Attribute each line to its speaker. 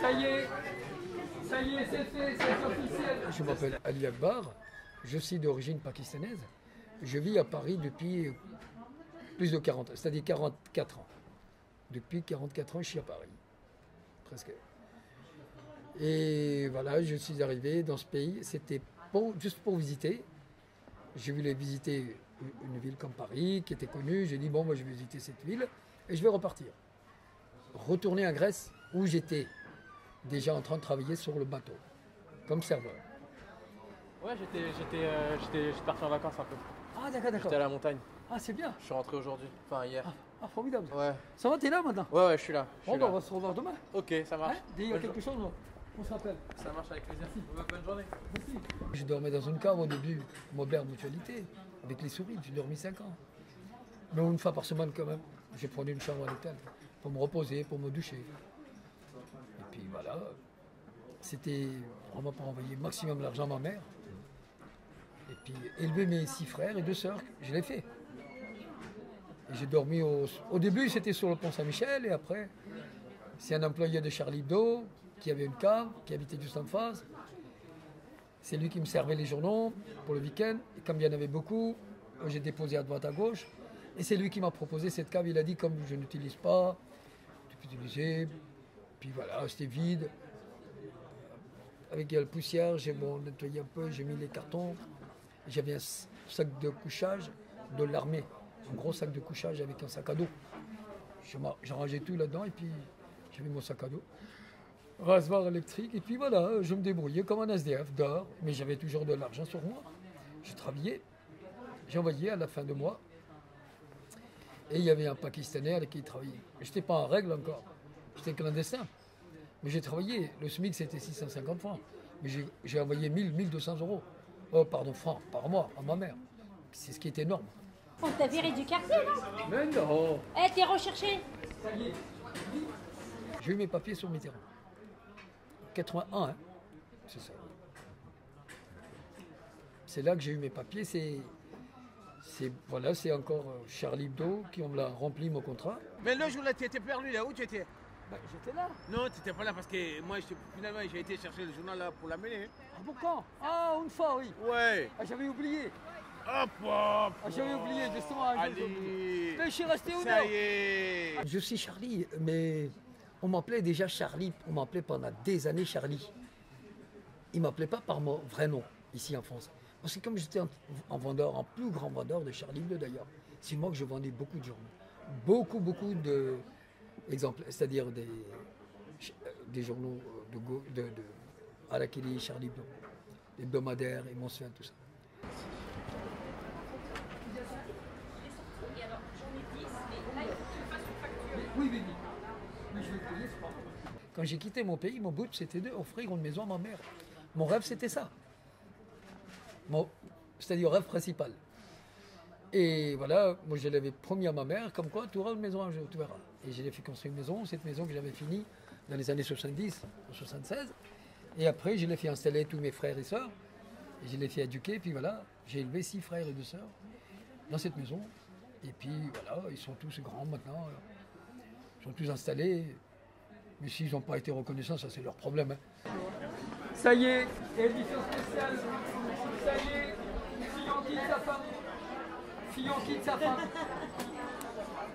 Speaker 1: Ça y est, c'est fait, c'est officiel. Je m'appelle Ali Akbar, je suis d'origine pakistanaise. Je vis à Paris depuis plus de 40 ans, c'est-à-dire 44 ans. Depuis 44 ans, je suis à Paris, presque. Et voilà, je suis arrivé dans ce pays, c'était juste pour visiter. Je voulais visiter une ville comme Paris, qui était connue. J'ai dit, bon, moi, je vais visiter cette ville et je vais repartir. Retourner en Grèce, où j'étais déjà en train de travailler sur le bateau, comme serveur.
Speaker 2: Ouais, j'étais parti en vacances un peu.
Speaker 1: Ah, d'accord.
Speaker 2: J'étais à la montagne.
Speaker 1: Ah, c'est bien.
Speaker 2: Je suis rentré aujourd'hui, enfin hier.
Speaker 1: Ah, formidable.
Speaker 2: Ouais.
Speaker 1: Ça va, t'es là maintenant?
Speaker 2: Ouais, je suis là.
Speaker 1: Bon, on va se revoir demain.
Speaker 2: Ok, ça marche.
Speaker 1: Il y a quelque chose, on se rappelle.
Speaker 2: Ça marche avec plaisir. Bonne journée.
Speaker 1: Merci. Je dormais dans une cave au début, moderne mutualité, avec les souris. J'ai dormi 5 ans. Mais une fois par semaine quand même. J'ai pris une chambre à l'hôtel pour me reposer, pour me doucher. Et puis voilà, c'était vraiment pour envoyer maximum d'argent à ma mère. Et puis élever mes 6 frères et 2 sœurs, je l'ai fait. Et j'ai dormi au début, c'était sur le pont Saint-Michel, et après, c'est un employé de Charlie Hebdo qui avait une cave, qui habitait juste en face. C'est lui qui me servait les journaux pour le week-end. Et comme il y en avait beaucoup, j'ai déposé à droite à gauche. Et c'est lui qui m'a proposé cette cave. Il a dit, comme je n'utilise pas, tu peux utiliser. Puis voilà, c'était vide. Avec la poussière, j'ai nettoyé un peu, j'ai mis les cartons. J'avais un sac de couchage de l'armée. Un gros sac de couchage avec un sac à dos. J'ai rangé tout là-dedans et puis j'avais mon sac à dos. Rasoir électrique, et puis voilà, je me débrouillais comme un SDF dehors, mais j'avais toujours de l'argent sur moi. Je travaillais, j'envoyais à la fin de mois. Et il y avait un Pakistanais avec qui il travaillait. Je n'étais pas en règle encore, j'étais clandestin. Mais j'ai travaillé, le SMIC c'était 650 francs. Mais j'ai envoyé 1200 euros. Oh, pardon, francs par mois à ma mère. C'est ce qui est énorme.
Speaker 3: On t'a viré du quartier, non?
Speaker 1: Mais non!
Speaker 3: Eh, t'es recherché?
Speaker 1: Ça y est. J'ai eu mes papiers sur mes terrains. 81, hein. C'est ça. C'est là que j'ai eu mes papiers. Voilà, c'est encore Charlie Hebdo qui me l'a rempli mon contrat.
Speaker 4: Mais le jour-là, tu étais perdu là, où tu étais?
Speaker 1: Ben, j'étais là.
Speaker 4: Non, tu n'étais pas là parce que moi, finalement, j'ai été chercher le journal là pour l'amener.
Speaker 1: Ah bon, quand? Ah, une fois, oui.
Speaker 4: Ouais.
Speaker 1: Ah, j'avais oublié.
Speaker 4: Hop.
Speaker 1: Ah, j'avais oublié, justement.
Speaker 4: Allez.
Speaker 1: Mais je suis resté où?
Speaker 4: Ça y est.
Speaker 1: Je suis Charlie, mais on m'appelait déjà Charlie. On m'appelait pendant des années Charlie. Ils ne m'appelaient pas par mon vrai nom, ici en France. Parce que comme j'étais un vendeur, un plus grand vendeur de Charlie Hebdo d'ailleurs, c'est moi que je vendais beaucoup de journaux. Beaucoup d'exemplaires, c'est-à-dire des journaux de Harakiri, Charlie Hebdo, hebdomadaires et mensuels, tout ça. Oui. Mais je vais te payer, c'est pas grave. Quand j'ai quitté mon pays, mon but c'était d'offrir une maison à ma mère. Mon rêve c'était ça. C'est-à-dire rêve principal. Et voilà, moi je l'avais promis à ma mère, comme quoi tu auras une maison un jour, tu verras. Et je l'ai fait construire une maison, cette maison que j'avais finie dans les années 70, en 76. Et après, je l'ai fait installer tous mes frères et sœurs. Et je l'ai fait éduquer, puis voilà, j'ai élevé 6 frères et 2 sœurs dans cette maison. Et puis voilà, ils sont tous grands maintenant, ils sont tous installés. Mais s'ils n'ont pas été reconnaissants, ça c'est leur problème. Hein. Ça y est, édition spéciale. Ça y est, Fillon quitte sa femme. Fillon quitte sa femme.